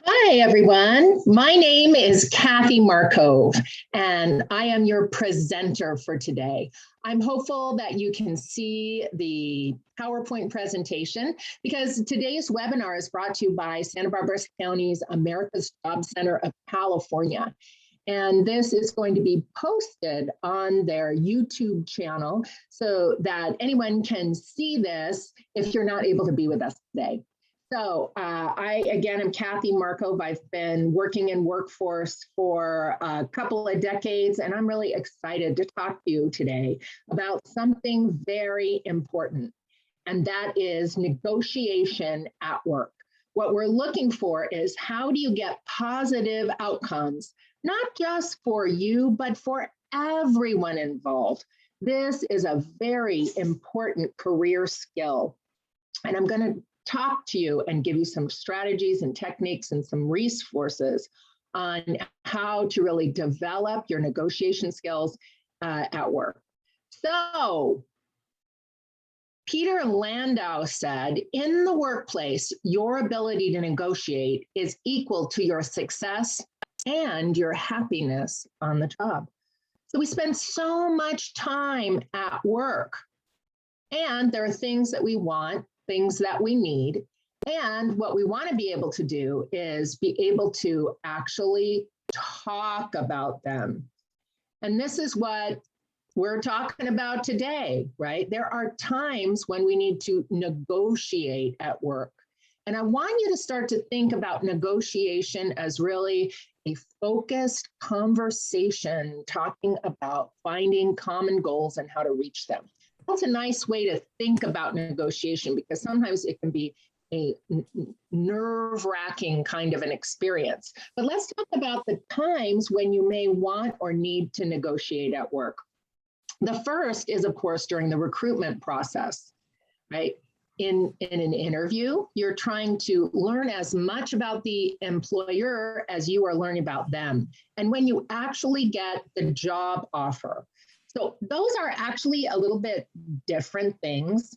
Hi, everyone. My name is Kathy Markove, and I am your presenter for today. I'm hopeful that you can see the PowerPoint presentation because today's webinar is brought to you by Santa Barbara County's America's Job Center of California. And this is going to be posted on their YouTube channel so that anyone can see this if you're not able to be with us today. So again, I'm Kathy Markove. I've been working in workforce for a couple of decades, and I'm really excited to talk to you today about something very important, and that is negotiation at work. What we're looking for is how do you get positive outcomes, not just for you, but for everyone involved. This is a very important career skill, and I'm going to talk to you and give you some strategies and techniques and some resources on how to really develop your negotiation skills at work. So, Peter Landau said, in the workplace, your ability to negotiate is equal to your success and your happiness on the job. So we spend so much time at work, and there are things that we want, things that we need. And what we want to be able to do is be able to actually talk about them. And this is what we're talking about today, right? There are times when we need to negotiate at work. And I want you to start to think about negotiation as really a focused conversation, talking about finding common goals and how to reach them. That's a nice way to think about negotiation because sometimes it can be a nerve-wracking kind of an experience. But let's talk about the times when you may want or need to negotiate at work. The first is, of course, during the recruitment process, right? In an interview, you're trying to learn as much about the employer as you are learning about them. And when you actually get the job offer, so those are actually a little bit different things.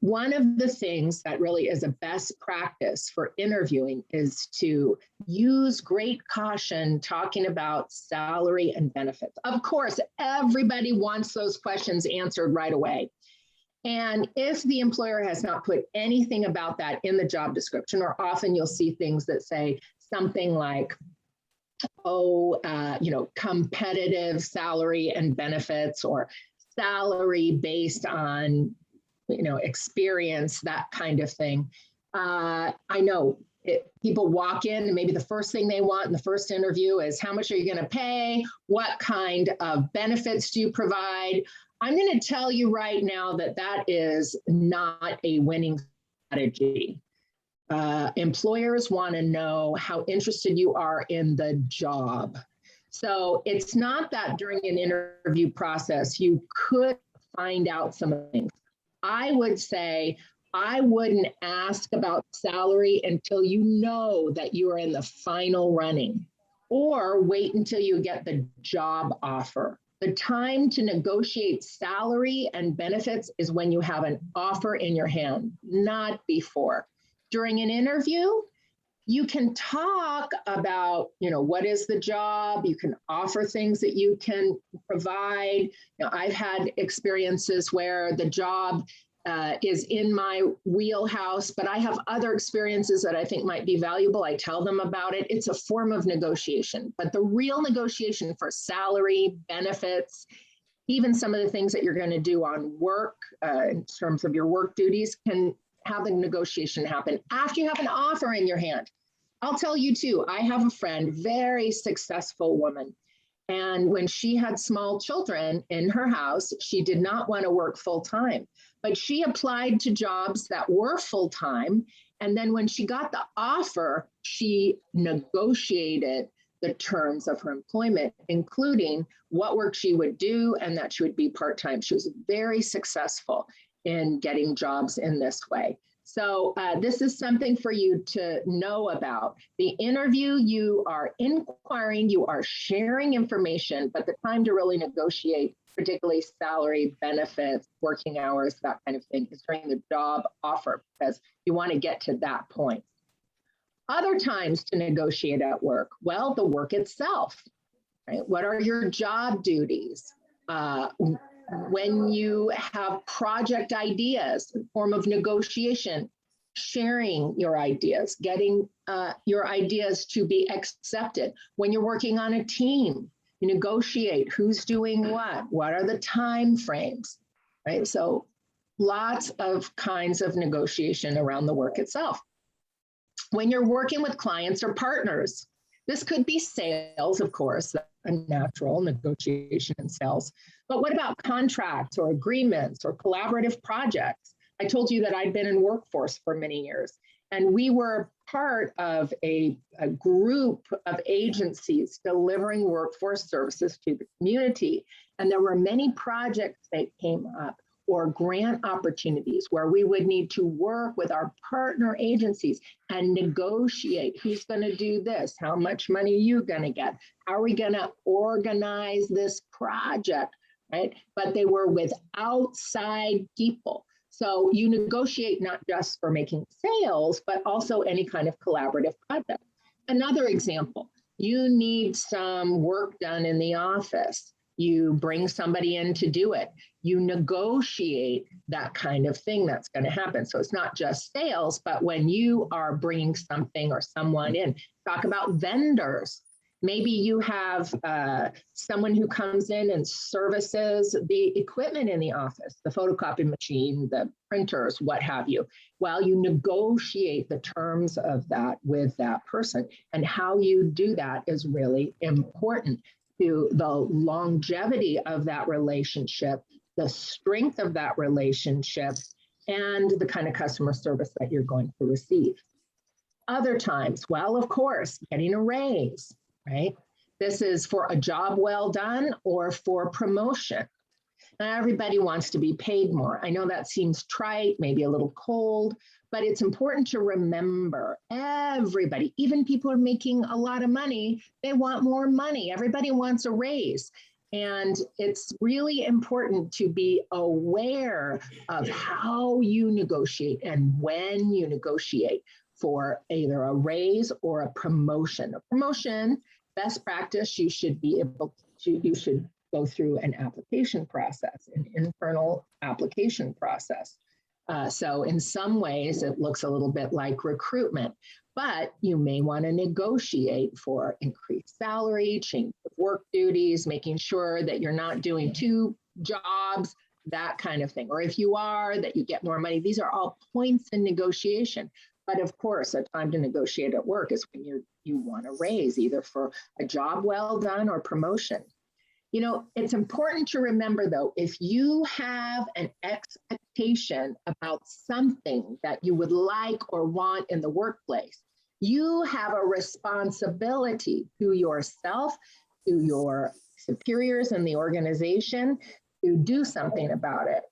One of the things that really is a best practice for interviewing is to use great caution talking about salary and benefits. Of course, everybody wants those questions answered right away. And if the employer has not put anything about that in the job description, or often you'll see things that say something like, competitive salary and benefits, or salary based on, experience, that kind of thing. I know people walk in and maybe the first thing they want in the first interview is how much are you going to pay? What kind of benefits do you provide? I'm going to tell you right now that that is not a winning strategy. Employers want to know how interested you are in the job. So it's not that during an interview process, you could find out some things. I would say I wouldn't ask about salary until you know that you are in the final running, or wait until you get the job offer. The time to negotiate salary and benefits is when you have an offer in your hand, not before. During an interview, you can talk about, what is the job? You can offer things that you can provide. I've had experiences where the job is in my wheelhouse, but I have other experiences that I think might be valuable. I tell them about it. It's a form of negotiation, but the real negotiation for salary, benefits, even some of the things that you're going to do on work in terms of your work duties can have the negotiation happen after you have an offer in your hand. I'll tell you too, I have a friend, very successful woman. And when she had small children in her house, she did not want to work full time, but she applied to jobs that were full time. And then when she got the offer, she negotiated the terms of her employment, including what work she would do and that she would be part-time. She was very successful in getting jobs in this way. So this is something for you to know about. The interview, you are inquiring, you are sharing information, but the time to really negotiate, particularly salary, benefits, working hours, that kind of thing, is during the job offer, because you want to get to that point. Other times to negotiate at work, well, the work itself, right? What are your job duties? When you have project ideas, a form of negotiation, sharing your ideas, getting your ideas to be accepted. When you're working on a team, you negotiate who's doing what are the time frames, right? So lots of kinds of negotiation around the work itself. When you're working with clients or partners, this could be sales, of course, a natural negotiation in sales. But what about contracts or agreements or collaborative projects? I told you that I'd been in workforce for many years, and we were part of a group of agencies delivering workforce services to the community. And there were many projects that came up or grant opportunities where we would need to work with our partner agencies and negotiate who's going to do this, how much money are you going to get, how are we going to organize this project, right? But they were with outside people. So you negotiate not just for making sales, but also any kind of collaborative project. Another example, you need some work done in the office. You bring somebody in to do it. You negotiate that kind of thing that's going to happen. So it's not just sales, but when you are bringing something or someone in, talk about vendors. Maybe you have someone who comes in and services the equipment in the office, the photocopy machine, the printers, what have you. Well, you negotiate the terms of that with that person. And how you do that is really important to the longevity of that relationship, the strength of that relationship, and the kind of customer service that you're going to receive. Other times, well, of course, getting a raise, right? This is for a job well done or for promotion. Not everybody wants to be paid more. I know that seems trite, maybe a little cold, but it's important to remember everybody, even people who are making a lot of money, they want more money. Everybody wants a raise. And it's really important to be aware of how you negotiate and when you negotiate for either a raise or a promotion. A promotion, best practice, you should be able to, you should go through an application process, an internal application process. So in some ways, it looks a little bit like recruitment, but you may want to negotiate for increased salary, change of work duties, making sure that you're not doing 2 jobs, that kind of thing. Or if you are, that you get more money. These are all points in negotiation. But of course, a time to negotiate at work is when you want a raise, either for a job well done or promotion. You know, it's important to remember, though, if you have an expectation about something that you would like or want in the workplace, you have a responsibility to yourself, to your superiors in the organization, to do something about it,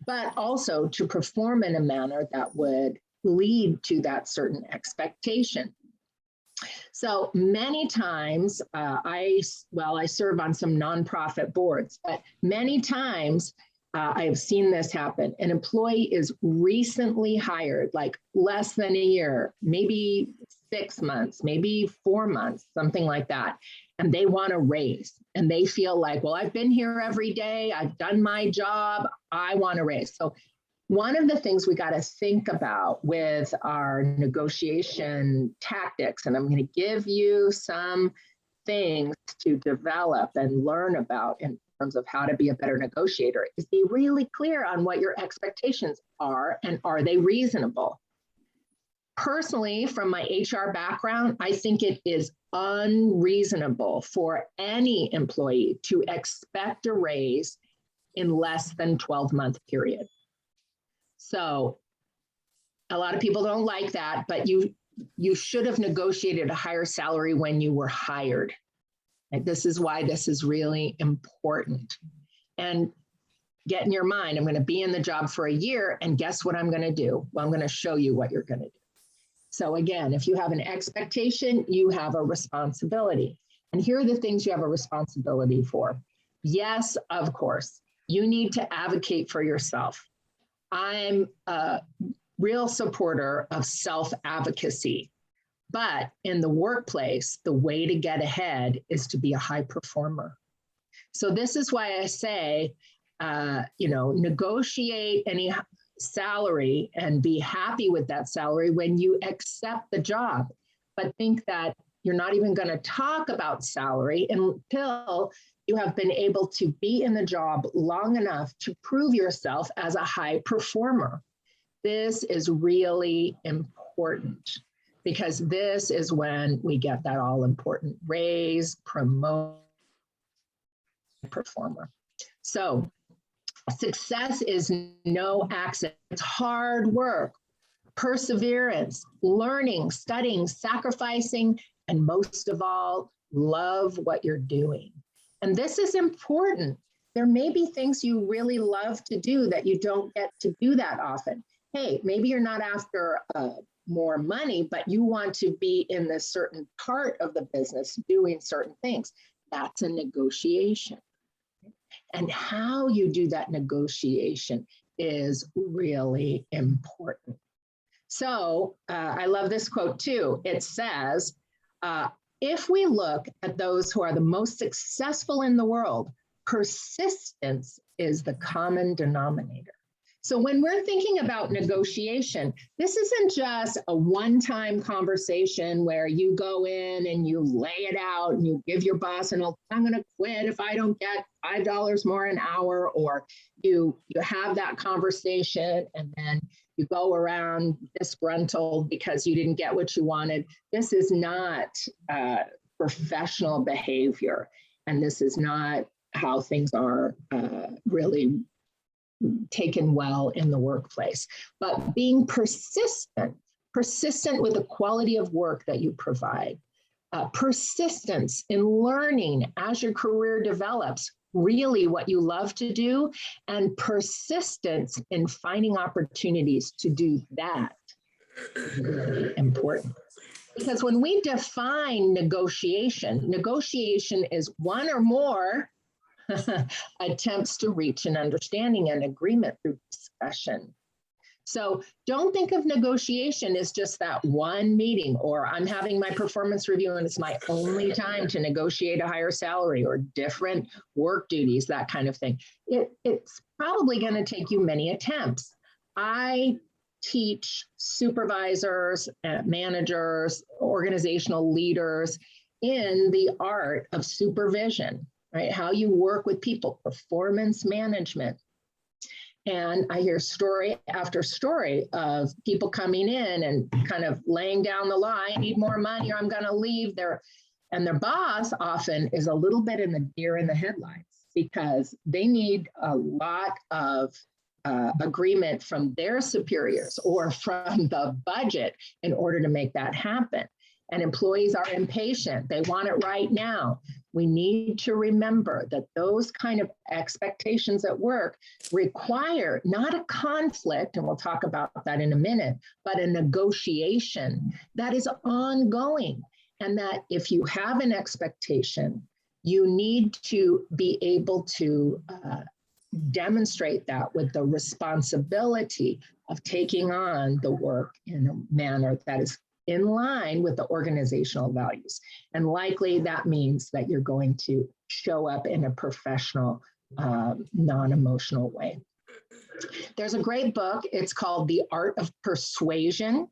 but also to perform in a manner that would lead to that certain expectation. So many times, I serve on some nonprofit boards, but many times I have seen this happen. An employee is recently hired, like less than a year, maybe 6 months, maybe 4 months, something like that. And they want a raise. And they feel like, well, I've been here every day. I've done my job. I want a raise. So one of the things we got to think about with our negotiation tactics, and I'm going to give you some things to develop and learn about in terms of how to be a better negotiator, is be really clear on what your expectations are and are they reasonable. Personally, from my HR background, I think it is unreasonable for any employee to expect a raise in less than 12-month period. So a lot of people don't like that, but you should have negotiated a higher salary when you were hired. And this is why this is really important. And get in your mind, I'm going to be in the job for a year, and guess what I'm going to do? Well, I'm going to show you what you're going to do. So again, if you have an expectation, you have a responsibility. And here are the things you have a responsibility for. Yes, of course, you need to advocate for yourself. I'm a real supporter of self-advocacy. But in the workplace, the way to get ahead is to be a high performer. So this is why I say, negotiate any salary and be happy with that salary when you accept the job. But think that you're not even going to talk about salary until you have been able to be in the job long enough to prove yourself as a high performer. This is really important because this is when we get that all important raise, promote, performer. So success is no accident. It's hard work, perseverance, learning, studying, sacrificing, and most of all, love what you're doing. And this is important. There may be things you really love to do that you don't get to do that often. Hey, maybe you're not after more money, but you want to be in this certain part of the business doing certain things. That's a negotiation. And how you do that negotiation is really important. So I love this quote too. It says, if we look at those who are the most successful in the world, persistence is the common denominator. So when we're thinking about negotiation, this isn't just a one-time conversation where you go in and you lay it out and you give your boss an, I'm going to quit if I don't get $5 more an hour, or you have that conversation and then you go around disgruntled because you didn't get what you wanted. This is not professional behavior, and this is not how things are really taken well in the workplace. But being persistent with the quality of work that you provide, persistence in learning as your career develops really what you love to do, and persistence in finding opportunities to do that is really important. Because when we define negotiation is one or more attempts to reach an understanding and agreement through discussion. So don't think of negotiation as just that one meeting, or I'm having my performance review and it's my only time to negotiate a higher salary or different work duties, that kind of thing. It's probably going to take you many attempts. I teach supervisors, managers, organizational leaders in the art of supervision, right? How you work with people, performance management. And I hear story after story of people coming in and kind of laying down the law, I need more money or I'm going to leave. And their boss often is a little bit in the deer in the headlights because they need a lot of agreement from their superiors or from the budget in order to make that happen. And employees are impatient. They want it right now. We need to remember that those kind of expectations at work require not a conflict, and we'll talk about that in a minute, but a negotiation that is ongoing. And that if you have an expectation, you need to be able to demonstrate that with the responsibility of taking on the work in a manner that is in line with the organizational values. And likely that means that you're going to show up in a professional, non-emotional way. There's a great book. It's called The Art of Persuasion.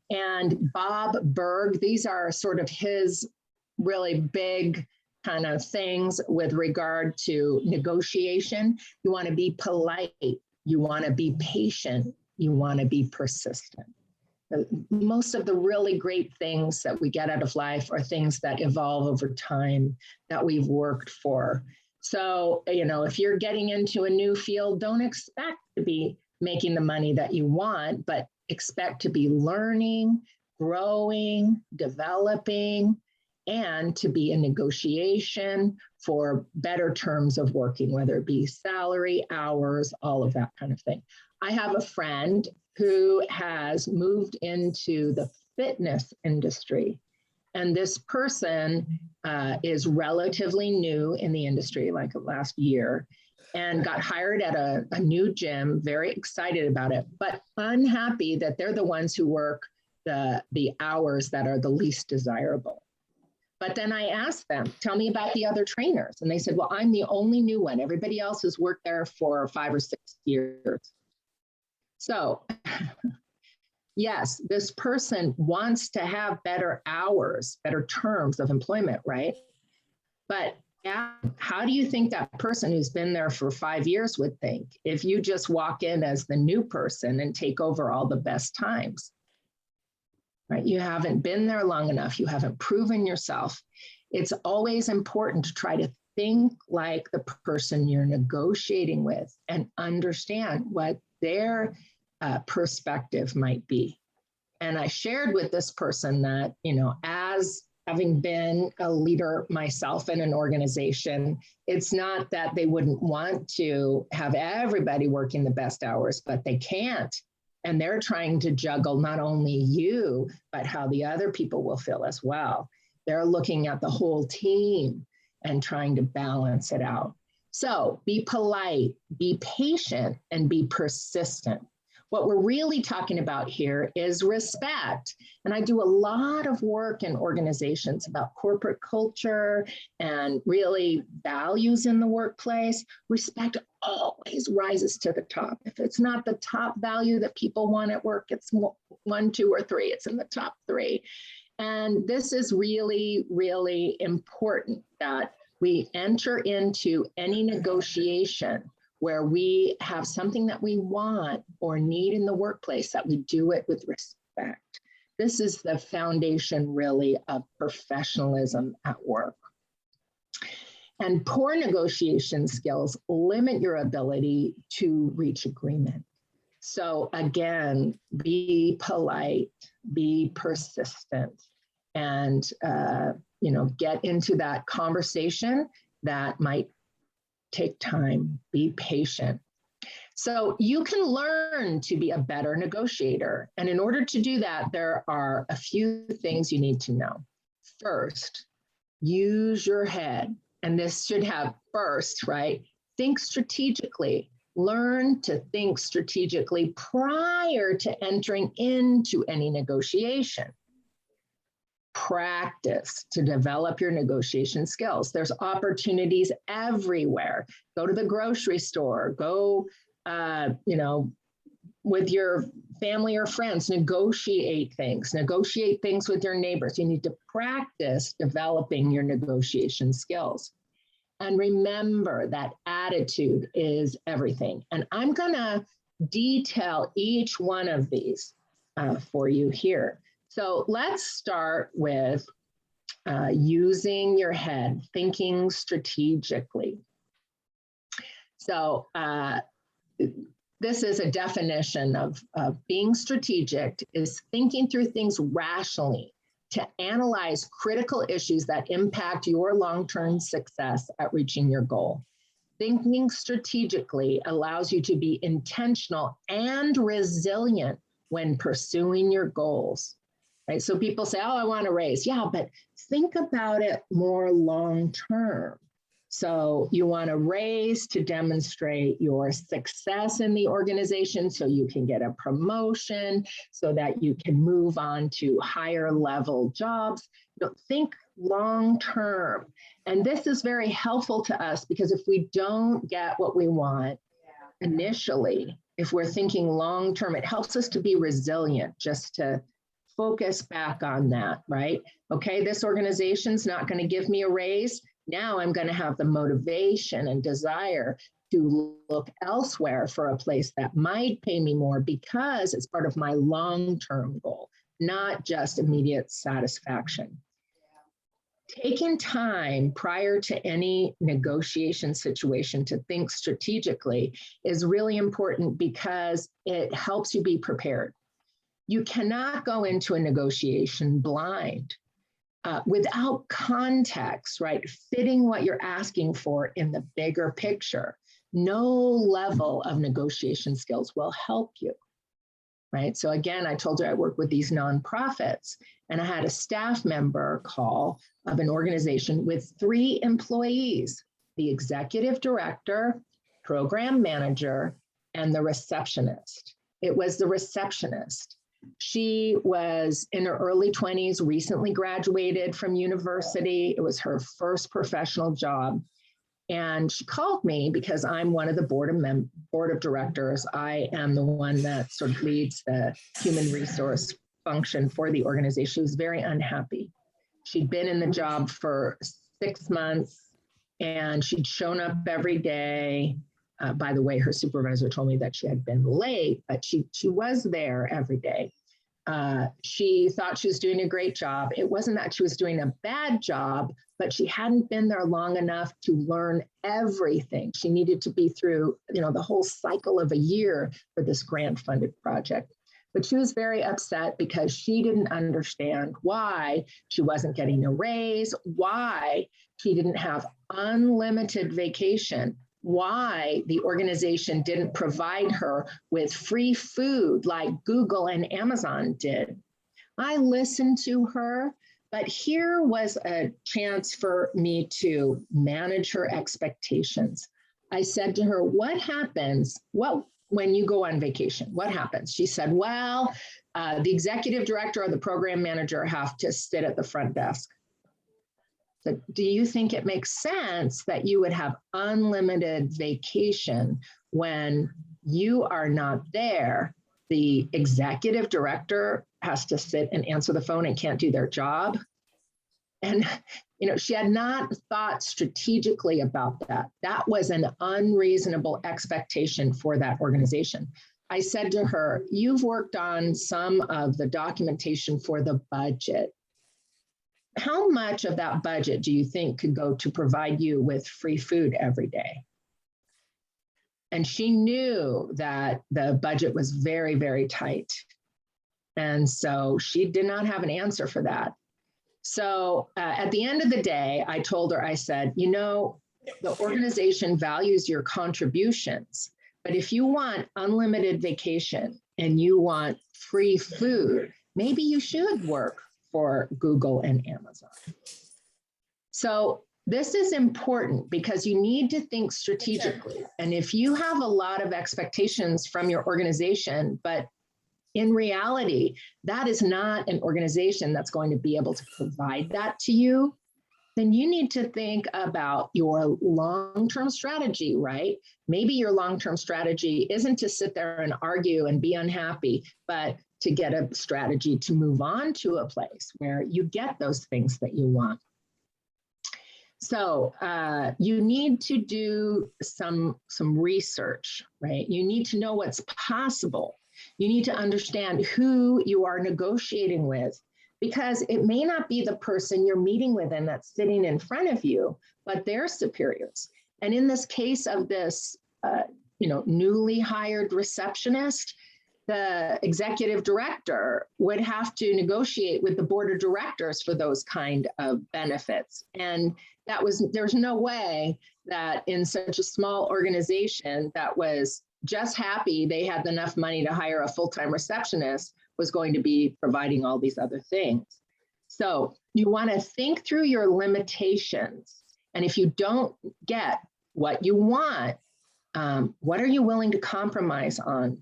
And Bob Berg, these are sort of his really big kind of things with regard to negotiation. You want to be polite. You want to be patient. You want to be persistent. Most of the really great things that we get out of life are things that evolve over time that we've worked for. So, if you're getting into a new field, don't expect to be making the money that you want, but expect to be learning, growing, developing, and to be in negotiation for better terms of working, whether it be salary, hours, all of that kind of thing. I have a friend who has moved into the fitness industry. And this person is relatively new in the industry, like last year, and got hired at a new gym, very excited about it, but unhappy that they're the ones who work the hours that are the least desirable. But then I asked them, tell me about the other trainers. And they said, well, I'm the only new one. Everybody else has worked there for 5 or 6 years. So yes, this person wants to have better hours, better terms of employment, right? But how do you think that person who's been there for 5 years would think if you just walk in as the new person and take over all the best times? Right? You haven't been there long enough. You haven't proven yourself. It's always important to try to think like the person you're negotiating with and understand what their perspective might be. And I shared with this person that, as having been a leader myself in an organization, it's not that they wouldn't want to have everybody working the best hours, but they can't. And they're trying to juggle not only you, but how the other people will feel as well. They're looking at the whole team and trying to balance it out. So be polite, be patient, and be persistent. What we're really talking about here is respect. And I do a lot of work in organizations about corporate culture and really values in the workplace. Respect always rises to the top. If it's not the top value that people want at work, it's 1, 2, or 3. It's in the top 3. And this is really, really important that we enter into any negotiation where we have something that we want or need in the workplace, that we do it with respect. This is the foundation, really, of professionalism at work. And poor negotiation skills limit your ability to reach agreement. So again, be polite, be persistent, and get into that conversation that might take time, be patient. So you can learn to be a better negotiator. And in order to do that, there are a few things you need to know. First, use your head. And this should have first, right? Think strategically. Learn to think strategically prior to entering into any negotiation. Practice to develop your negotiation skills. There's opportunities everywhere. Go to the grocery store, go, with your family or friends, negotiate things with your neighbors. You need to practice developing your negotiation skills. And remember that attitude is everything. And I'm gonna detail each one of these for you here. So let's start with using your head, thinking strategically. So this is a definition of being strategic, is thinking through things rationally to analyze critical issues that impact your long-term success at reaching your goal. Thinking strategically allows you to be intentional and resilient when pursuing your goals. Right? So people say, oh, I want a raise. Yeah, but think about it more long-term. So you want a raise to demonstrate your success in the organization so you can get a promotion, so that you can move on to higher level jobs. Think long-term. And this is very helpful to us because if we don't get what we want initially, if we're thinking long-term, it helps us to be resilient, just to focus back on that, right? Okay, this organization's not going to give me a raise. Now I'm going to have the motivation and desire to look elsewhere for a place that might pay me more because it's part of my long-term goal, not just immediate satisfaction. Taking time prior to any negotiation situation to think strategically is really important because it helps you be prepared. You cannot go into a negotiation blind without context, right? Fitting what you're asking for in the bigger picture. No level of negotiation skills will help you, right? So again, I told you I work with these nonprofits, and I had a staff member call of an organization with 3 employees, the executive director, program manager, and the receptionist. It was the receptionist. She was in her early 20s, recently graduated from university. It was her first professional job. And she called me because I'm one of the board of directors. I am the one that sort of leads the human resource function for the organization. She was very unhappy. She'd been in the job for 6 months and she'd shown up every day. By the way, her supervisor told me that she had been late, but she was there every day. She thought she was doing a great job. It wasn't that she was doing a bad job, but she hadn't been there long enough to learn everything. She needed to be through, the whole cycle of a year for this grant-funded project. But she was very upset because she didn't understand why she wasn't getting a raise, why she didn't have unlimited vacation, why the organization didn't provide her with free food like Google and Amazon did. I listened to her, but here was a chance for me to manage her expectations. I said to her, what happens? When you go on vacation, what happens? She said, well, the executive director or the program manager have to sit at the front desk. So do you think it makes sense that you would have unlimited vacation when you are not there? The executive director has to sit and answer the phone and can't do their job. And, she had not thought strategically about that. That was an unreasonable expectation for that organization. I said to her, you've worked on some of the documentation for the budget. How much of that budget do you think could go to provide you with free food every day? And she knew that the budget was very, very tight. And so she did not have an answer for that. So at the end of the day, I told her, I said, the organization values your contributions, but if you want unlimited vacation and you want free food, maybe you should work for Google and Amazon. So this is important because you need to think strategically. And if you have a lot of expectations from your organization, but in reality, that is not an organization that's going to be able to provide that to you, then you need to think about your long-term strategy, right? Maybe your long-term strategy isn't to sit there and argue and be unhappy, but to get a strategy to move on to a place where you get those things that you want. So you need to do some research, right? You need to know what's possible. You need to understand who you are negotiating with, because it may not be the person you're meeting with and that's sitting in front of you, but their superiors. And in this case of this, newly hired receptionist, the executive director would have to negotiate with the board of directors for those kind of benefits. And there's no way that in such a small organization that was just happy they had enough money to hire a full-time receptionist was going to be providing all these other things. So you want to think through your limitations. And if you don't get what you want, what are you willing to compromise on?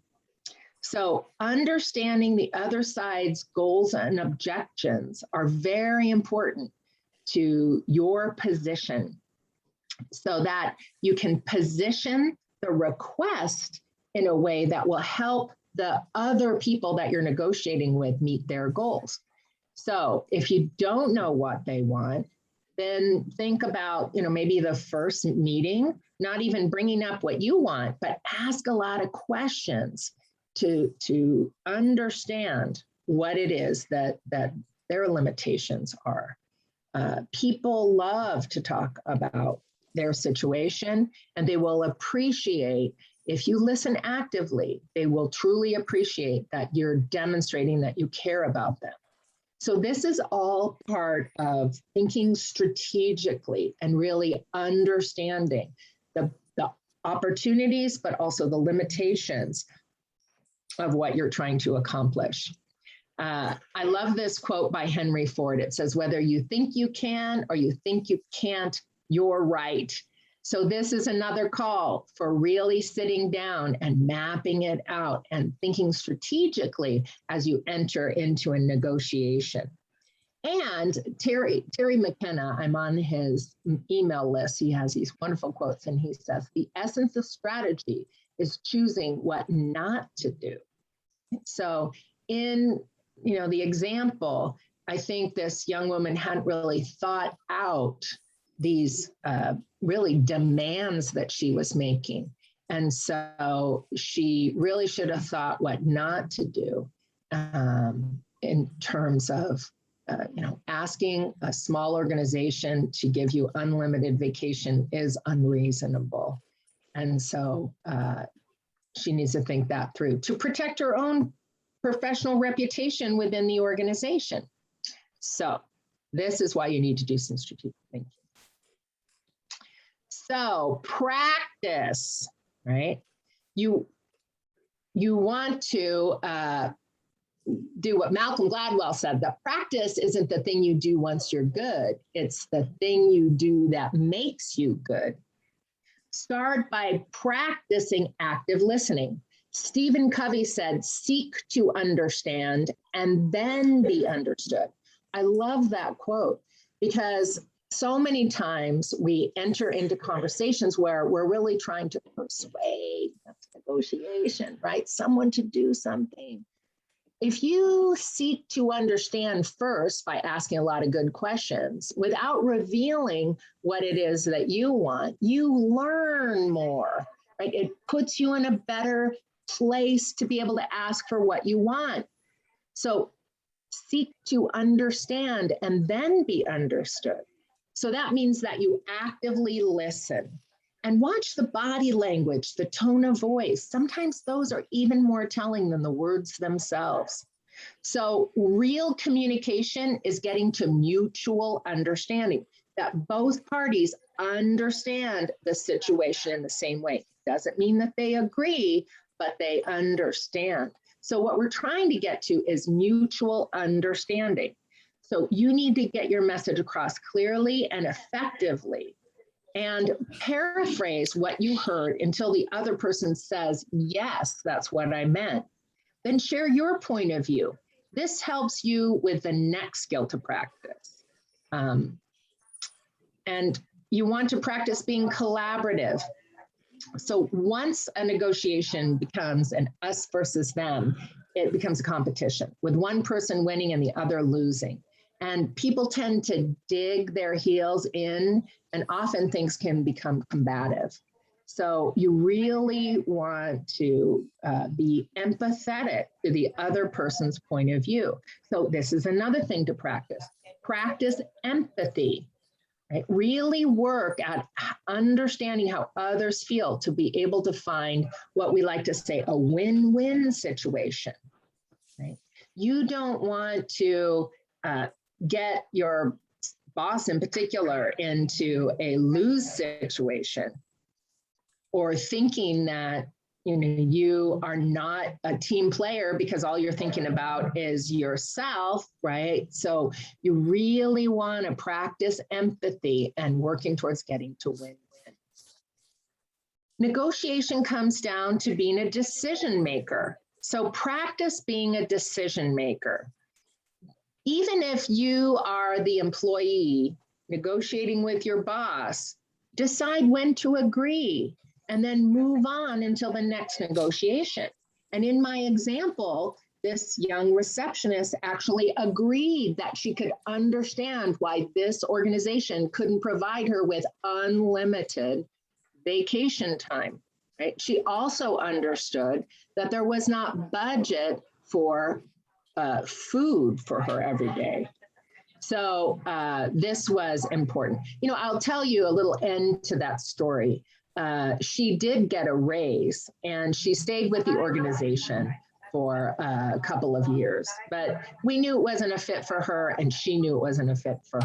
So understanding the other side's goals and objections are very important to your position so that you can position the request in a way that will help the other people that you're negotiating with meet their goals. So if you don't know what they want, then think about, maybe the first meeting, not even bringing up what you want, but ask a lot of questions to understand what it is that their limitations are. People love to talk about their situation, and they will appreciate, if you listen actively, they will truly appreciate that you're demonstrating that you care about them. So this is all part of thinking strategically and really understanding the opportunities, but also the limitations of what you're trying to accomplish. I love this quote by Henry Ford. It says, whether you think you can or you think you can't, you're right. So this is another call for really sitting down and mapping it out and thinking strategically as you enter into a negotiation. And Terry McKenna, I'm on his email list. He has these wonderful quotes, and he says, the essence of strategy is choosing what not to do. So in the example, I think this young woman hadn't really thought out these really demands that she was making. And so she really should have thought what not to do in terms of asking a small organization to give you unlimited vacation is unreasonable. And so she needs to think that through to protect her own professional reputation within the organization. So this is why you need to do some strategic thinking. So practice, right? You want to do what Malcolm Gladwell said, that practice isn't the thing you do once you're good. It's the thing you do that makes you good. Start by practicing active listening. Stephen Covey said, seek to understand and then be understood. I love that quote because so many times we enter into conversations where we're really trying to persuade, that's negotiation, right? Someone to do something. If you seek to understand first by asking a lot of good questions without revealing what it is that you want, you learn more, right? It puts you in a better place to be able to ask for what you want. So seek to understand and then be understood. So that means that you actively listen and watch the body language, the tone of voice. Sometimes those are even more telling than the words themselves. So real communication is getting to mutual understanding, that both parties understand the situation in the same way. Doesn't mean that they agree, but they understand. So what we're trying to get to is mutual understanding. So you need to get your message across clearly and effectively, and paraphrase what you heard until the other person says, yes, that's what I meant. Then share your point of view. This helps you with the next skill to practice. And you want to practice being collaborative. So once a negotiation becomes an us versus them, it becomes a competition with one person winning and the other losing. And people tend to dig their heels in, and often things can become combative. So you really want to be empathetic to the other person's point of view. So this is another thing to practice. Practice empathy, right? Really work at understanding how others feel to be able to find what we like to say, a win-win situation, right? You don't want to get your boss in particular into a lose situation, or thinking that you are not a team player because all you're thinking about is yourself, right? So you really want to practice empathy and working towards getting to win-win. Negotiation comes down to being a decision maker. So practice being a decision maker. Even if you are the employee negotiating with your boss, decide when to agree and then move on until the next negotiation. And in my example, this young receptionist actually agreed that she could understand why this organization couldn't provide her with unlimited vacation time, right? She also understood that there was not budget for food for her every day. So this was important. I'll tell you a little end to that story. She did get a raise and she stayed with the organization for a couple of years, but we knew it wasn't a fit for her and she knew it wasn't a fit for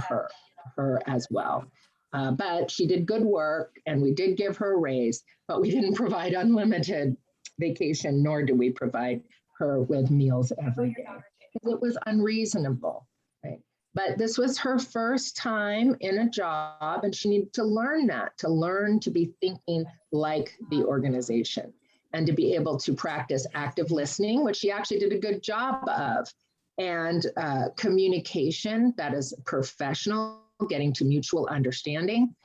her as well. But she did good work and we did give her a raise, but we didn't provide unlimited vacation, nor do we provide her with meals every day, because it was unreasonable, right? But this was her first time in a job, and she needed to learn that, to learn to be thinking like the organization and to be able to practice active listening, which she actually did a good job of, and communication that is professional, getting to mutual understanding,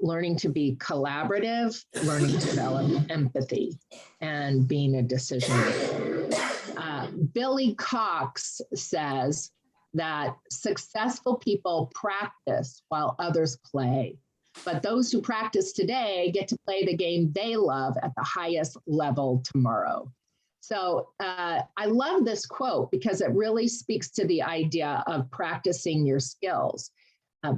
learning to be collaborative, learning to develop empathy, and being a decision maker. Billy Cox says that successful people practice while others play, but those who practice today get to play the game they love at the highest level tomorrow. So I love this quote because it really speaks to the idea of practicing your skills.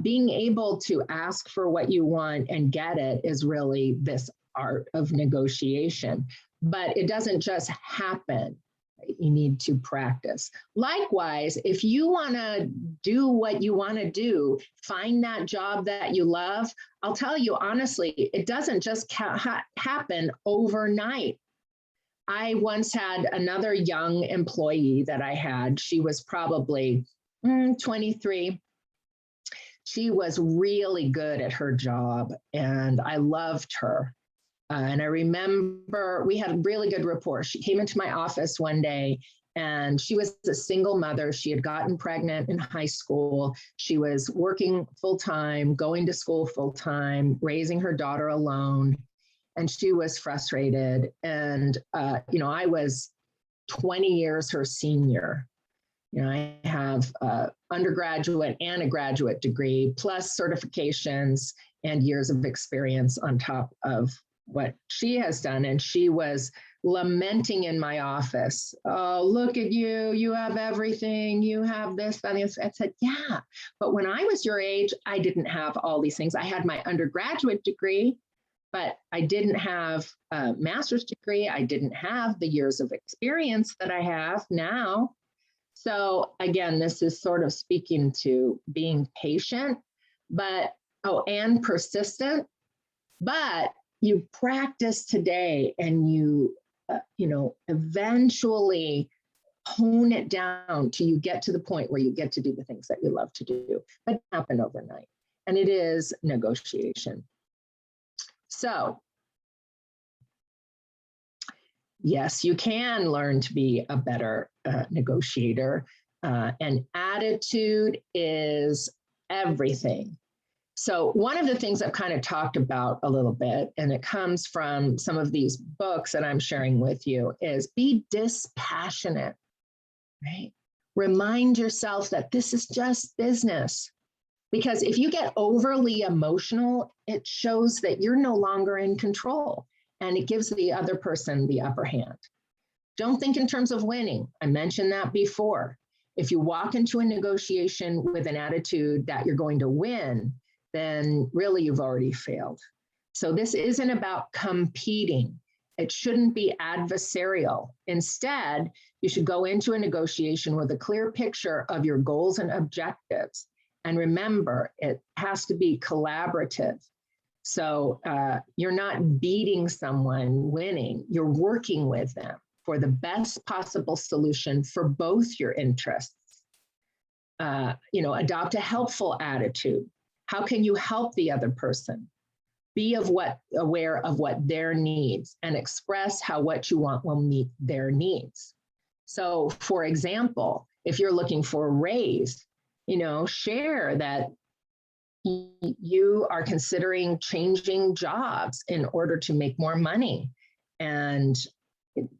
Being able to ask for what you want and get it is really this art of negotiation, but it doesn't just happen. You need to practice. Likewise, if you want to do what you want to do, find that job that you love, I'll tell you honestly, it doesn't just happen overnight. I once had another young employee that I had. She was probably 23. She was really good at her job, and I loved her. And I remember we had a really good rapport. She came into my office one day, and she was a single mother. She had gotten pregnant in high school. She was working full-time, going to school full-time, raising her daughter alone, and she was frustrated. And, I was 20 years her senior. I have undergraduate and a graduate degree, plus certifications and years of experience on top of what she has done. And she was lamenting in my office, oh, look at you, you have everything, you have this, that, and this. I said, yeah, but when I was your age, I didn't have all these things. I had my undergraduate degree, but I didn't have a master's degree. I didn't have the years of experience that I have now. So again, this is sort of speaking to being patient, and persistent, but you practice today and you, eventually hone it down till you get to the point where you get to do the things that you love to do, but it happen overnight. And it is negotiation. So yes, you can learn to be a better negotiator, and attitude is everything. So one of the things I've kind of talked about a little bit, and it comes from some of these books that I'm sharing with you, is be dispassionate, right? Remind yourself that this is just business. Because if you get overly emotional, it shows that you're no longer in control, and it gives the other person the upper hand. Don't think in terms of winning. I mentioned that before. If you walk into a negotiation with an attitude that you're going to win, then really you've already failed. So this isn't about competing. It shouldn't be adversarial. Instead, you should go into a negotiation with a clear picture of your goals and objectives. And remember, it has to be collaborative. So you're not beating someone winning, you're working with them for the best possible solution for both your interests. Adopt a helpful attitude. How can you help the other person? Be aware of what their needs and express how what you want will meet their needs. So for example, if you're looking for a raise, share that you are considering changing jobs in order to make more money. And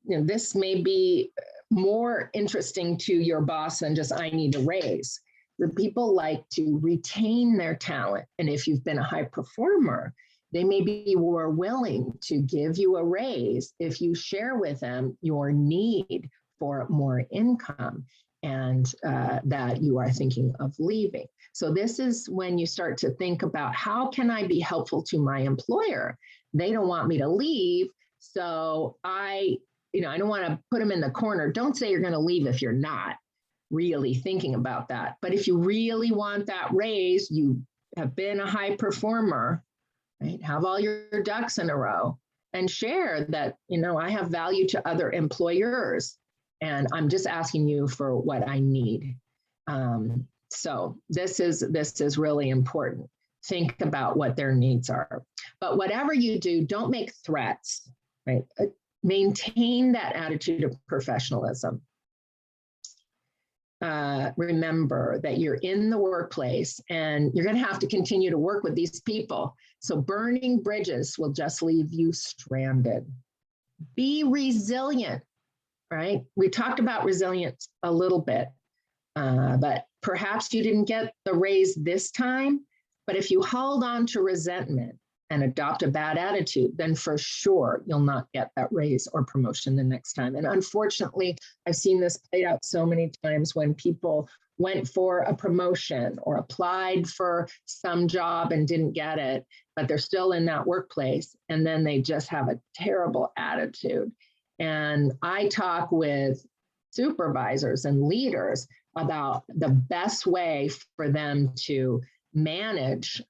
this may be more interesting to your boss than just, I need a raise. The people like to retain their talent. And if you've been a high performer, they may be more willing to give you a raise if you share with them your need for more income and that you are thinking of leaving. So this is when you start to think about, how can I be helpful to my employer? They don't want me to leave, so I don't want to put them in the corner. Don't say you're going to leave if you're not really thinking about that. But if you really want that raise, you have been a high performer, right? Have all your ducks in a row and share that, I have value to other employers and I'm just asking you for what I need. So this is really important. Think about what their needs are. But whatever you do, don't make threats, right? Maintain that attitude of professionalism. Remember that you're in the workplace and you're going to have to continue to work with these people. So burning bridges will just leave you stranded. Be resilient, right? We talked about resilience a little bit, but perhaps you didn't get the raise this time. But if you hold on to resentment and adopt a bad attitude, then for sure you'll not get that raise or promotion the next time. And unfortunately, I've seen this played out so many times when people went for a promotion or applied for some job and didn't get it, but they're still in that workplace, and then they just have a terrible attitude. And I talk with supervisors and leaders about the best way for them to manage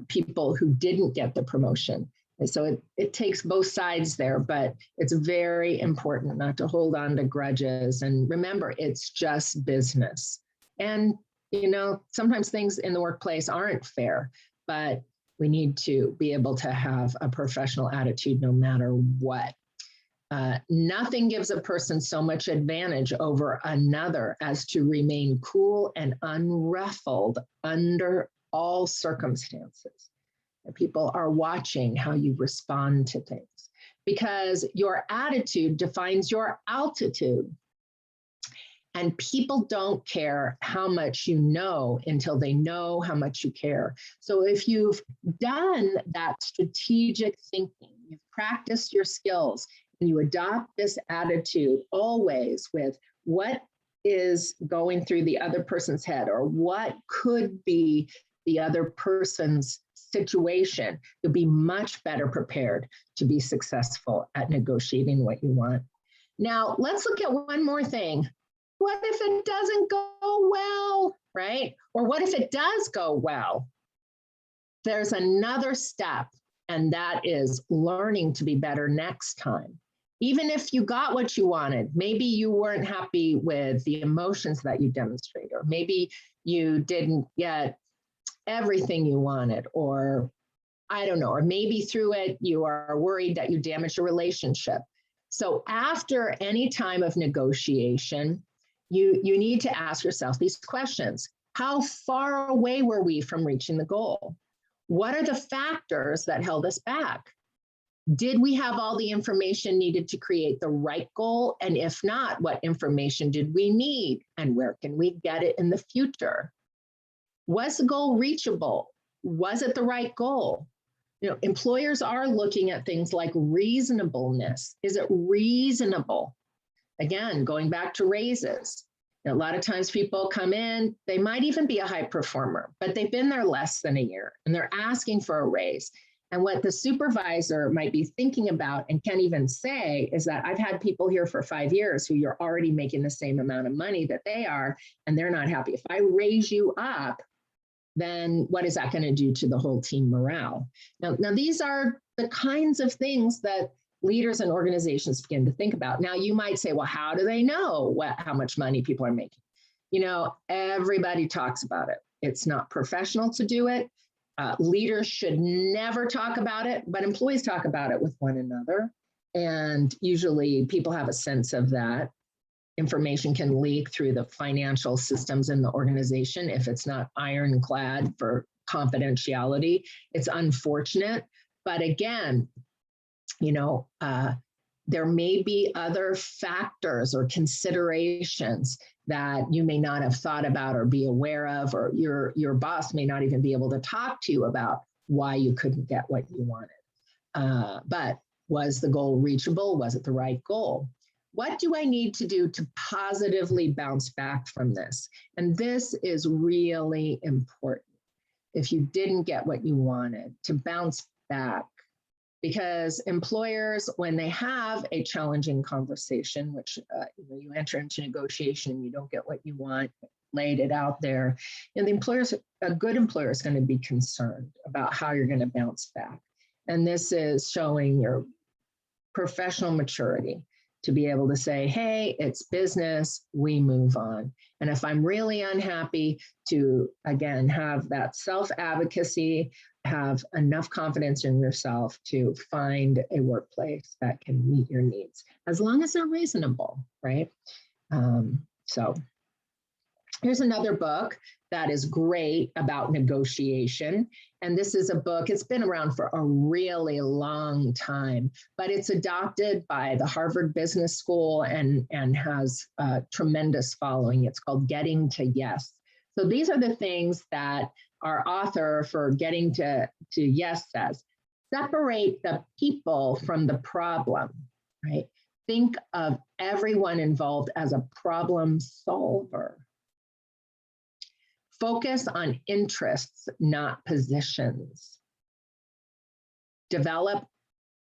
people who didn't get the promotion. And so it takes both sides there, but it's very important not to hold on to grudges. And remember, it's just business. And, you know, sometimes things in the workplace aren't fair, but we need to be able to have a professional attitude no matter what. Nothing gives a person so much advantage over another as to remain cool and unruffled under all circumstances. And people are watching how you respond to things because your attitude defines your altitude. And people don't care how much you know until they know how much you care. So if you've done that strategic thinking, you've practiced your skills, and you adopt this attitude always with what is going through the other person's head or what could be the other person's situation, you'll be much better prepared to be successful at negotiating what you want. Now, let's look at one more thing. What if it doesn't go well, right? Or what if it does go well? There's another step, and that is learning to be better next time. Even if you got what you wanted, maybe you weren't happy with the emotions that you demonstrated, or maybe you didn't get everything you wanted, or I don't know, or maybe through it, you are worried that you damaged a relationship. So after any time of negotiation, you need to ask yourself these questions. How far away were we from reaching the goal? What are the factors that held us back? Did we have all the information needed to create the right goal? And if not, what information did we need? And where can we get it in the future? Was the goal reachable? Was it the right goal? You know, employers are looking at things like reasonableness. Is it reasonable? Again, going back to raises. You know, a lot of times people come in, they might even be a high performer, but they've been there less than a year and they're asking for a raise. And what the supervisor might be thinking about and can't even say is that I've had people here for 5 years who you're already making the same amount of money that they are, and they're not happy. If I raise you up, then what is that going to do to the whole team morale? Now, these are the kinds of things that leaders and organizations begin to think about. Now, you might say, well, how do they know how much money people are making? You know, everybody talks about it. It's not professional to do it. Leaders should never talk about it, but employees talk about it with one another. And usually people have a sense of that. Information can leak through the financial systems in the organization if it's not ironclad for confidentiality. It's unfortunate, but again, you know, there may be other factors or considerations that you may not have thought about or be aware of, or your boss may not even be able to talk to you about why you couldn't get what you wanted. But was the goal reachable? Was it the right goal? What do I need to do to positively bounce back from this? And this is really important. If you didn't get what you wanted, to bounce back. Because employers, when they have a challenging conversation, which you enter into negotiation, you don't get what you want, laid it out there, and the employers, a good employer is going to be concerned about how you're going to bounce back. And this is showing your professional maturity. to be able to say, hey, it's business, we move on. And if I'm really unhappy, to, again, have that self-advocacy, have enough confidence in yourself to find a workplace that can meet your needs, as long as they're reasonable, right? So here's another book that is great about negotiation. And this is a book, it's been around for a really long time, but it's adopted by the Harvard Business School and has a tremendous following. It's called Getting to Yes. So these are the things that our author for Getting to Yes says. Separate the people from the problem, right? Think of everyone involved as a problem solver. Focus on interests, not positions. Develop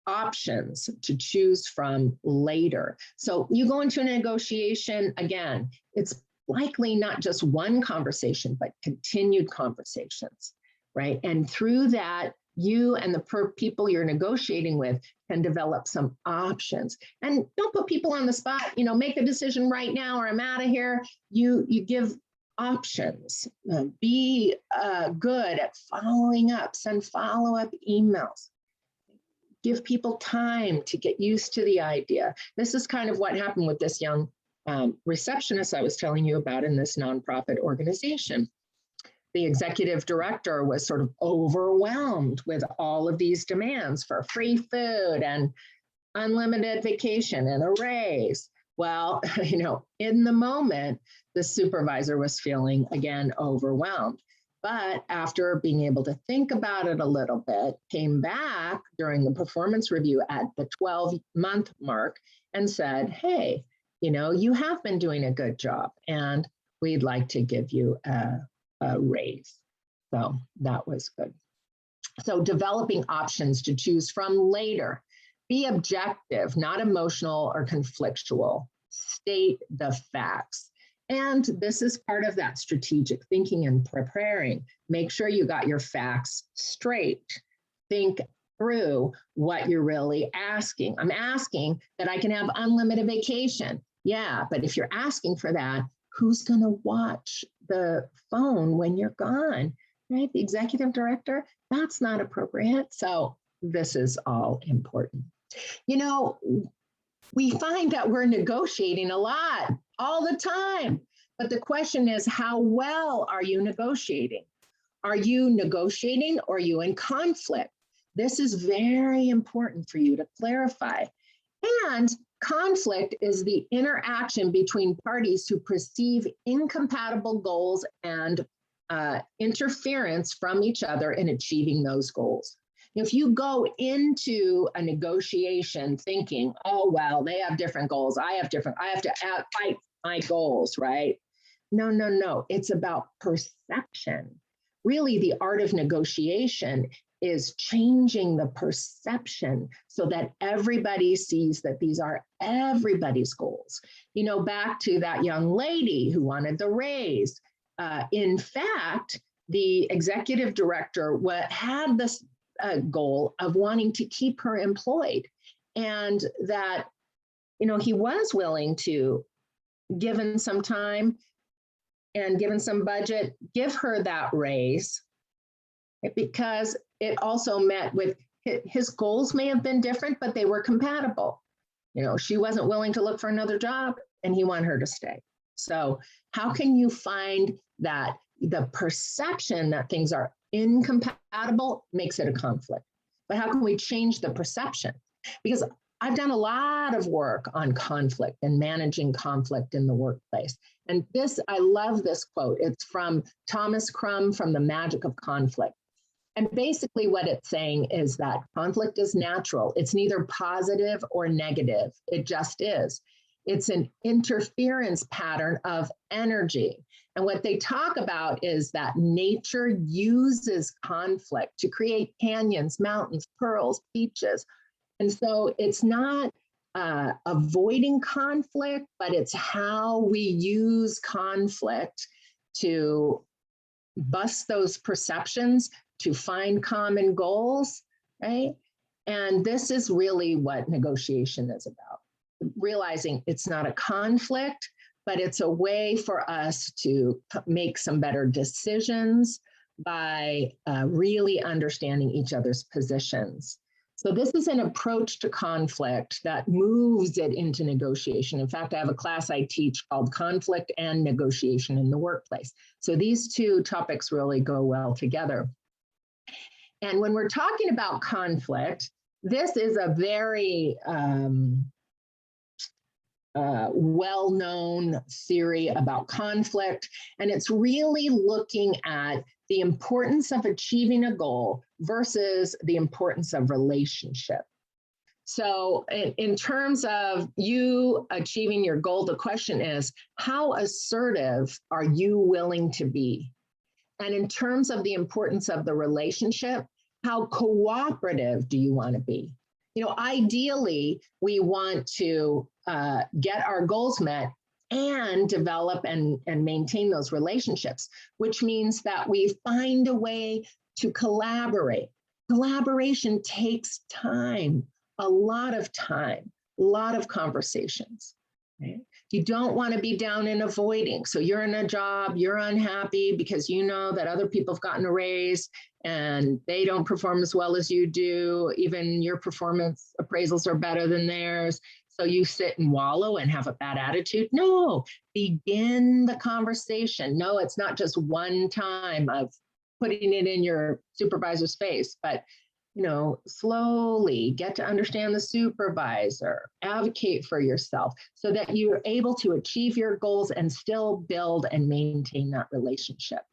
options to choose from later. So you go into a negotiation, again, it's likely not just one conversation, but continued conversations, right? And through that, you and the people you're negotiating with can develop some options. And don't put people on the spot, make a decision right now or I'm out of here. You give options. Be good at following up, send follow-up emails. Give people time to get used to the idea. This is kind of what happened with this young receptionist I was telling you about in this nonprofit organization. The executive director was sort of overwhelmed with all of these demands for free food and unlimited vacation and a raise. Well, in the moment, the supervisor was feeling, again, overwhelmed. But after being able to think about it a little bit, came back during the performance review at the 12-month mark and said, hey, you have been doing a good job and we'd like to give you a raise. So that was good. So developing options to choose from later. Be objective, not emotional or conflictual. State the facts. And this is part of that strategic thinking and preparing. Make sure you got your facts straight. Think through what you're really asking. I'm asking that I can have unlimited vacation. Yeah, but if you're asking for that, who's going to watch the phone when you're gone, right? The executive director, that's not appropriate. So this is all important. We find that we're negotiating a lot all the time, but the question is, how well are you negotiating? Are you negotiating or are you in conflict? This is very important for you to clarify. And conflict is the interaction between parties who perceive incompatible goals and interference from each other in achieving those goals. If you go into a negotiation thinking, oh, well, they have different goals, I have to fight my goals, right? No, it's about perception. Really, the art of negotiation is changing the perception so that everybody sees that these are everybody's goals. Back to that young lady who wanted the raise. In fact, the executive director had this goal of wanting to keep her employed, and that, he was willing to, given some time and given some budget, give her that raise, because it also met with his goals may have been different, but they were compatible. She wasn't willing to look for another job and he wanted her to stay. So how can you find that the perception that things are incompatible makes it a conflict? But how can we change the perception? Because I've done a lot of work on conflict and managing conflict in the workplace. And I love this quote. It's from Thomas Crum from The Magic of Conflict. And basically what it's saying is that conflict is natural. It's neither positive or negative. It just is. It's an interference pattern of energy. And what they talk about is that nature uses conflict to create canyons, mountains, pearls, beaches. And so it's not avoiding conflict, but it's how we use conflict to bust those perceptions, to find common goals, right? And this is really what negotiation is about. realizing it's not a conflict, but it's a way for us to make some better decisions by really understanding each other's positions. So this is an approach to conflict that moves it into negotiation. In fact, I have a class I teach called Conflict and Negotiation in the Workplace. So these two topics really go well together. And when we're talking about conflict, this is a very well-known theory about conflict, and it's really looking at the importance of achieving a goal versus the importance of relationship. So in terms of you achieving your goal, the question is, how assertive are you willing to be? And in terms of the importance of the relationship, how cooperative do you want to be? You know, ideally, we want to get our goals met and develop and maintain those relationships, which means that we find a way to collaborate. Collaboration takes time, a lot of conversations. Right? You don't want to be down and avoiding. So you're in a job, you're unhappy because you know that other people have gotten a raise and they don't perform as well as you do. Even your performance appraisals are better than theirs. So you sit and wallow and have a bad attitude. No, begin the conversation. No, it's not just one time of putting it in your supervisor's face, but you know, slowly get to understand the supervisor, advocate for yourself so that you're able to achieve your goals and still build and maintain that relationship.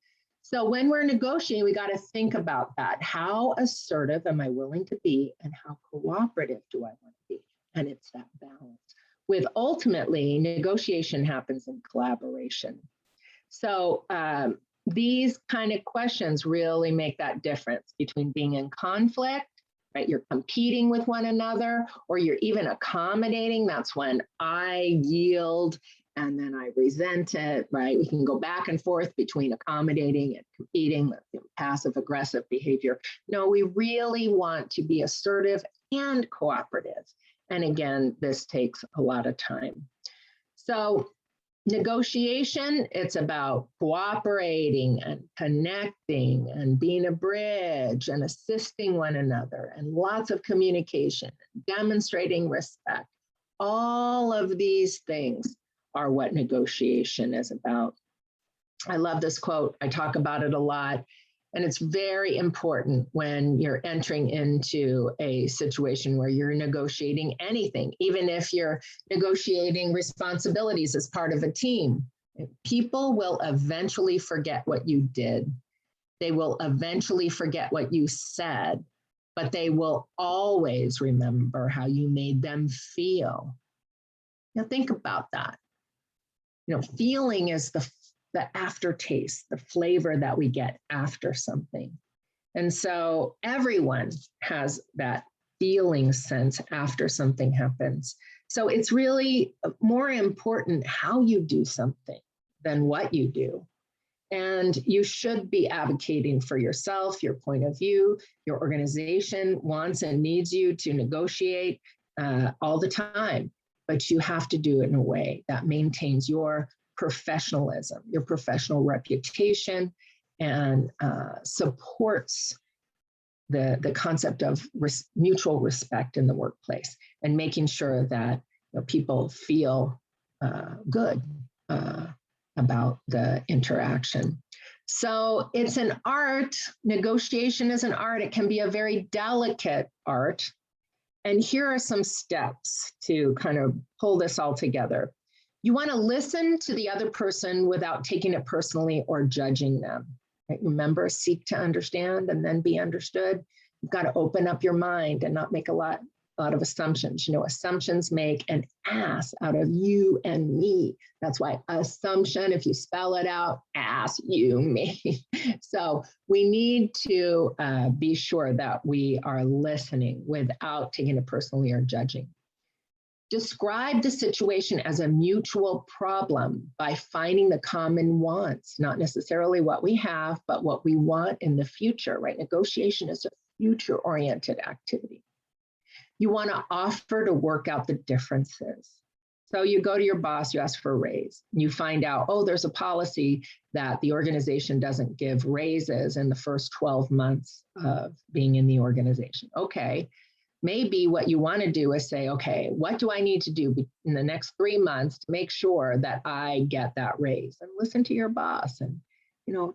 So when we're negotiating, we got to think about that. How assertive am I willing to be and how cooperative do I want to be? And it's that balance. With ultimately, negotiation happens in collaboration. So these kind of questions really make that difference between being in conflict, right? You're competing with one another, or you're even accommodating. That's when I yield and then I resent it, right? We can go back and forth between accommodating and competing, passive aggressive behavior. No, we really want to be assertive and cooperative. And again, this takes a lot of time. So negotiation, it's about cooperating and connecting and being a bridge and assisting one another and lots of communication, demonstrating respect. All of these things are what negotiation is about. I love this quote. I talk about it a lot. And it's very important when you're entering into a situation where you're negotiating anything, even if you're negotiating responsibilities as part of a team. People will eventually forget what you did. They will eventually forget what you said, but they will always remember how you made them feel. Now think about that. You know, feeling is the aftertaste, the flavor that we get after something. And so everyone has that feeling sense after something happens. So it's really more important how you do something than what you do. And you should be advocating for yourself, your point of view. Your organization wants and needs you to negotiate all the time, but you have to do it in a way that maintains your professionalism, your professional reputation, and supports the concept of mutual respect in the workplace and making sure that people feel good about the interaction. So it's an art. Negotiation is an art. It can be a very delicate art. And here are some steps to kind of pull this all together. You want to listen to the other person without taking it personally or judging them. Right? Remember, seek to understand and then be understood. You've got to open up your mind and not make a lot of assumptions. You know, assumptions make an ass out of you and me. That's why assumption, if you spell it out, ass, you, me. So we need to be sure that we are listening without taking it personally or judging. Describe the situation as a mutual problem by finding the common wants, not necessarily what we have, but what we want in the future, right? Negotiation is a future-oriented activity. You want to offer to work out the differences. So you go to your boss, you ask for a raise, and you find out, oh, there's a policy that the organization doesn't give raises in the first 12 months of being in the organization. Okay, maybe what you want to do is say, okay, what do I need to do in the next 3 months to make sure that I get that raise? And listen to your boss and,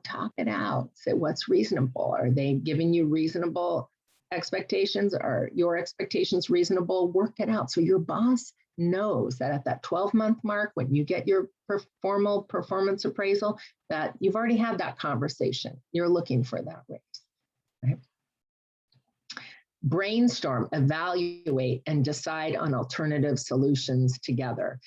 talk it out. Say what's reasonable. Are they giving you reasonable expectations? Are your expectations reasonable? Work it out so your boss knows that at that 12-month mark, when you get your formal performance appraisal, that you've already had that conversation. You're looking for that raise, right? Brainstorm, evaluate, and decide on alternative solutions together.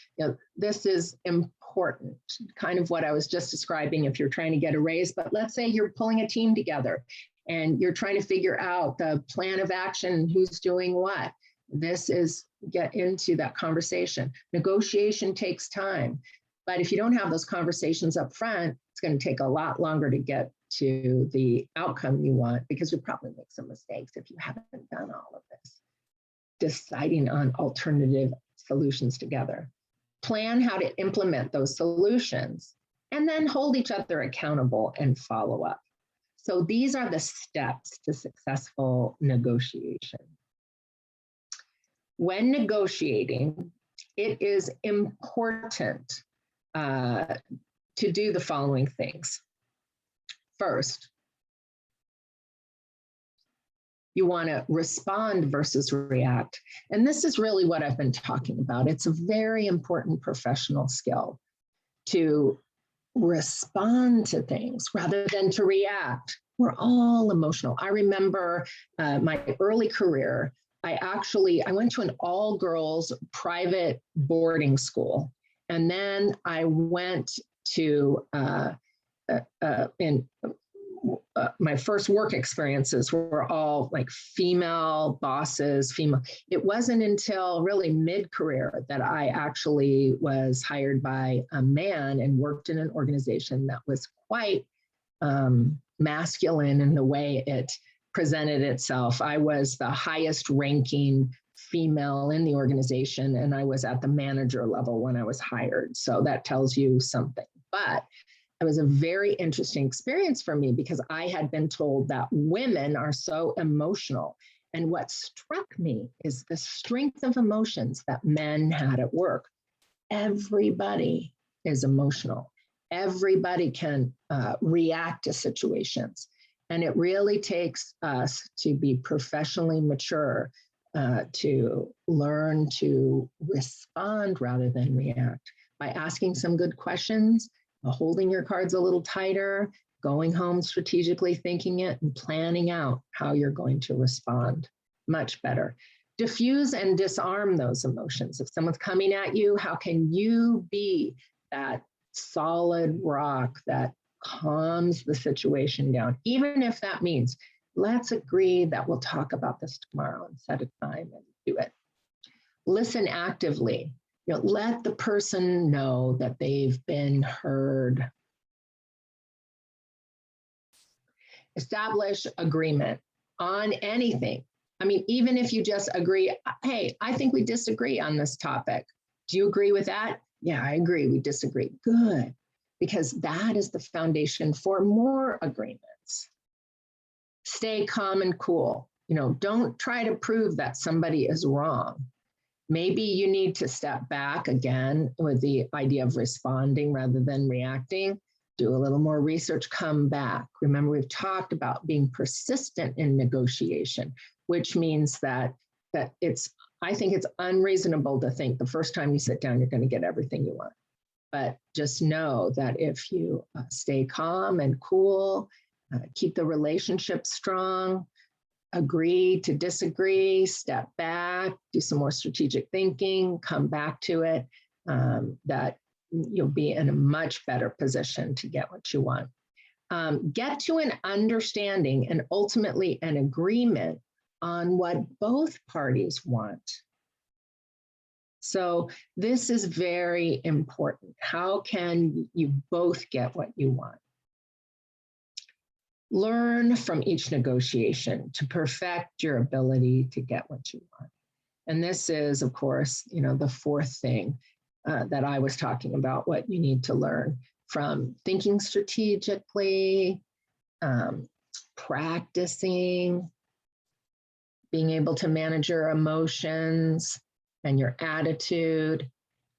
This is important, kind of what I was just describing if you're trying to get a raise, but let's say you're pulling a team together and you're trying to figure out the plan of action, who's doing what. This is get into that conversation. Negotiation takes time, but if you don't have those conversations up front, it's going to take a lot longer to get to the outcome you want, because you'll probably make some mistakes if you haven't done all of this. Deciding on alternative solutions together. Plan how to implement those solutions, and then hold each other accountable and follow up. So these are the steps to successful negotiation. When negotiating, it is important to do the following things. First, you want to respond versus react. And this is really what I've been talking about. It's a very important professional skill to respond to things rather than to react. We're all emotional. I remember my early career, I went to an all-girls private boarding school. And then I went to, my first work experiences were all like female bosses, female. It wasn't until really mid-career that I actually was hired by a man and worked in an organization that was quite masculine in the way it presented itself. I was the highest ranking female in the organization, and I was at the manager level when I was hired. So that tells you something. But it was a very interesting experience for me because I had been told that women are so emotional. And what struck me is the strength of emotions that men had at work. Everybody is emotional. Everybody can react to situations. And it really takes us to be professionally mature to learn to respond rather than react by asking some good questions, holding your cards a little tighter, going home strategically thinking it and planning out how you're going to respond much better. Diffuse and disarm those emotions. If someone's coming at you, how can you be that solid rock that calms the situation down, even if that means let's agree that we'll talk about this tomorrow and set a time and do it. Listen actively. Let the person know that they've been heard. Establish agreement on anything. I mean, even if you just agree, hey, I think we disagree on this topic. Do you agree with that? Yeah, I agree, we disagree. Good, because that is the foundation for more agreements. Stay calm and cool. Don't try to prove that somebody is wrong. Maybe you need to step back again with the idea of responding rather than reacting. Do a little more research, come back. Remember, we've talked about being persistent in negotiation, which means that I think it's unreasonable to think the first time you sit down, you're going to get everything you want. But just know that if you stay calm and cool, keep the relationship strong, agree to disagree, step back, do some more strategic thinking, come back to it, that you'll be in a much better position to get what you want. Get to an understanding and ultimately an agreement on what both parties want. So this is very important. How can you both get what you want? Learn from each negotiation to perfect your ability to get what you want. And this is, of course, the fourth thing that I was talking about, what you need to learn from thinking strategically, practicing, being able to manage your emotions and your attitude,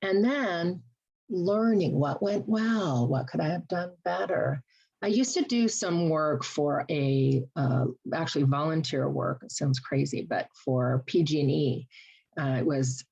and then learning what went well, what could I have done better. I used to do some work for actually volunteer work, it sounds crazy, but for PG&E. It was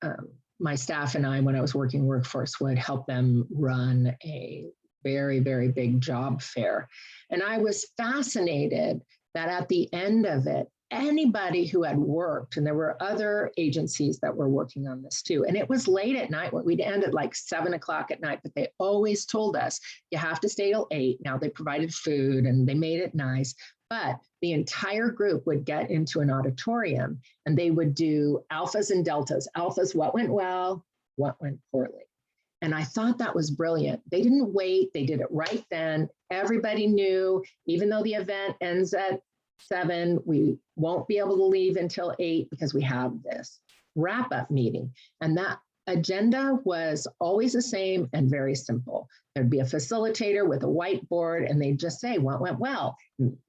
my staff and I, when I was working workforce, would help them run a very, very big job fair. And I was fascinated that at the end of it, anybody who had worked, and there were other agencies that were working on this too, and it was late at night, we'd end at like 7 o'clock at night, but they always told us you have to stay till 8. Now they provided food and they made it nice, but the entire group would get into an auditorium and they would do alphas and deltas. Alphas, what went well, what went poorly. And I thought that was brilliant. They didn't wait, they did it right then. Everybody knew, even though the event ends at 7, we won't be able to leave until 8 because we have this wrap-up meeting. And that agenda was always the same and very simple. There'd be a facilitator with a whiteboard and they'd just say, what went well?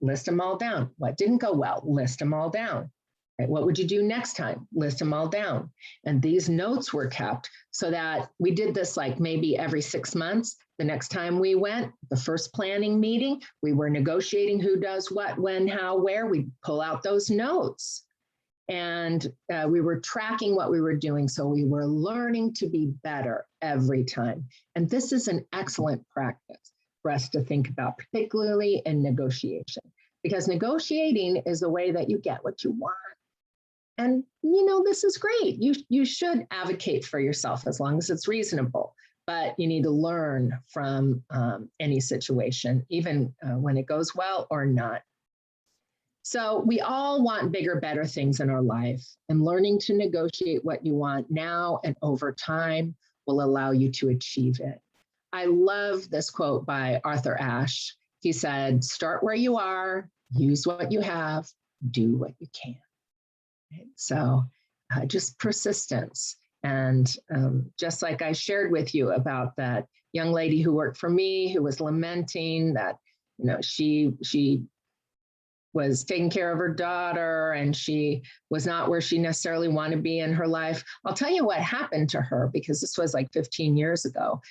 List them all down. What didn't go well? List them all down. Right? What would you do next time? List them all down. And these notes were kept so that we did this like maybe every 6 months. The next time we went, the first planning meeting, we were negotiating who does what, when, how, where. We'd pull out those notes. And we were tracking what we were doing. So we were learning to be better every time. And this is an excellent practice for us to think about, particularly in negotiation, because negotiating is the way that you get what you want. And, this is great. You should advocate for yourself as long as it's reasonable, but you need to learn from any situation, even when it goes well or not. So we all want bigger, better things in our life, and learning to negotiate what you want now and over time will allow you to achieve it. I love this quote by Arthur Ashe. He said, start where you are, use what you have, do what you can. So just persistence. And just like I shared with you about that young lady who worked for me, who was lamenting that, she was taking care of her daughter and she was not where she necessarily wanted to be in her life. I'll tell you what happened to her, because this was like 15 years ago.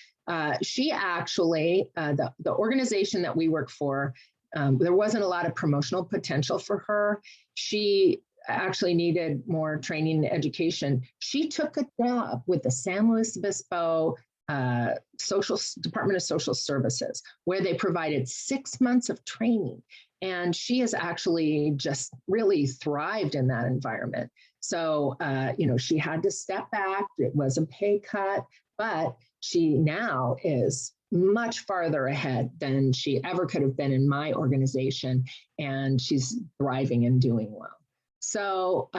She actually, the organization that we work for, there wasn't a lot of promotional potential for her. She actually needed more training and education. She took a job with the San Luis Obispo Department of Social Services, where they provided 6 months of training. And she has actually just really thrived in that environment. So, she had to step back. It was a pay cut, but she now is much farther ahead than she ever could have been in my organization. And she's thriving and doing well. So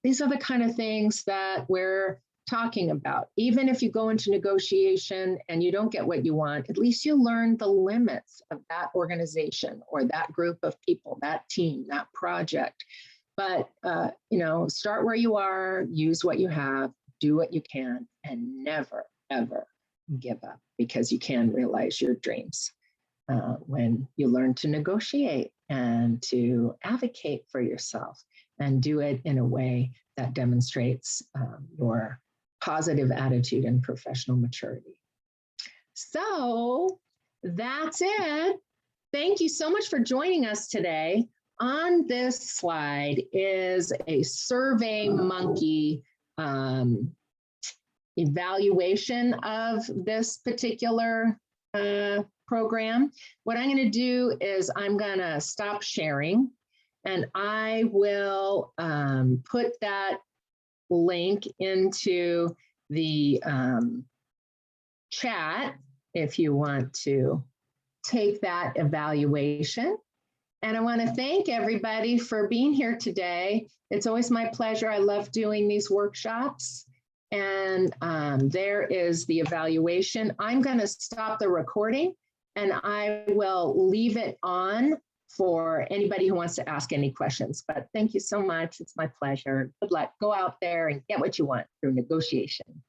these are the kind of things that we're talking about. Even if you go into negotiation and you don't get what you want, at least you learn the limits of that organization or that group of people, that team, that project. But, start where you are, use what you have, do what you can, and never, ever give up, because you can realize your dreams when you learn to negotiate and to advocate for yourself and do it in a way that demonstrates your positive attitude and professional maturity. So that's it. Thank you so much for joining us today. On this slide is a SurveyMonkey evaluation of this particular program. What I'm going to do is I'm going to stop sharing, and I will put that link into the chat if you want to take that evaluation. And I want to thank everybody for being here today. It's always my pleasure. I love doing these workshops. And there is the evaluation. I'm going to stop the recording and I will leave it on for anybody who wants to ask any questions. But thank you so much. It's my pleasure. Good luck. Go out there and get what you want through negotiation.